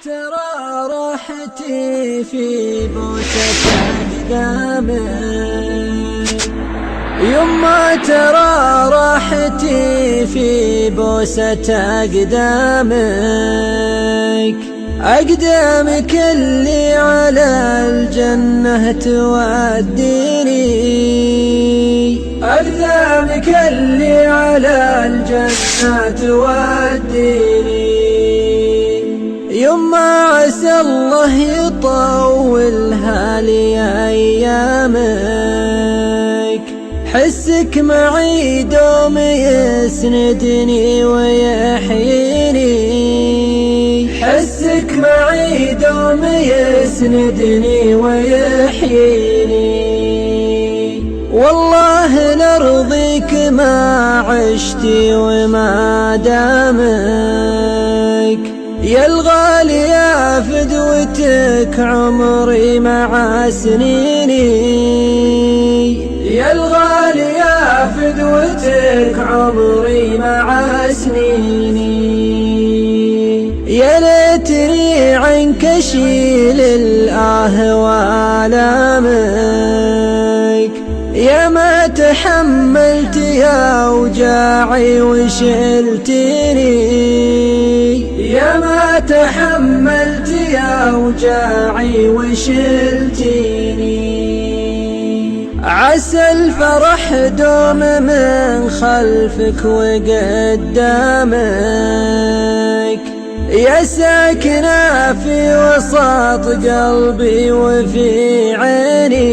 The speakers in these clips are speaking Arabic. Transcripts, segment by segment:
ترى راحتي في بوسة أقدامك، يما ترى راحتي في بوسة أقدامك، أقدامك اللي على الجنة توديني، أقدامك اللي على الجنة توديني. يما عسى الله يطولها لي أيامك، حسك معي دوم يسندني ويحييني، حسك معي دوم يسندني ويحييني. والله لرضيك ما عشتي وما دامك، يا الغالي يا فدوتك عمري مع سنيني، يا الغالي يا فدوتك عمري مع سنيني. يا ليتني عنك اشيل وآلامك، يا ما تحملت يا وجاعي وشلتني، يا ما تحملت يا وجاعي وشلتني. عسى الفرح دوم من خلفك وقدامك، يا ساكنة في وسط قلبي وفي عيني،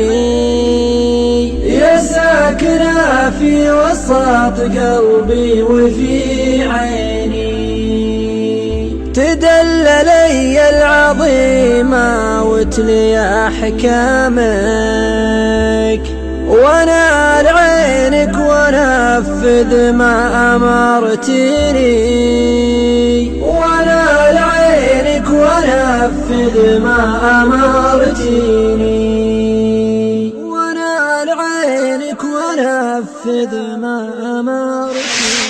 يا ساكنة في وسط قلبي وفي عيني. تدللي العظيمة وتلي أحكامك، وانا لعينك ونفذ ما أمرتني، وانا لعينك ونفذ ما أمرتني، وانا لعينك ونفذ ما أمرتني.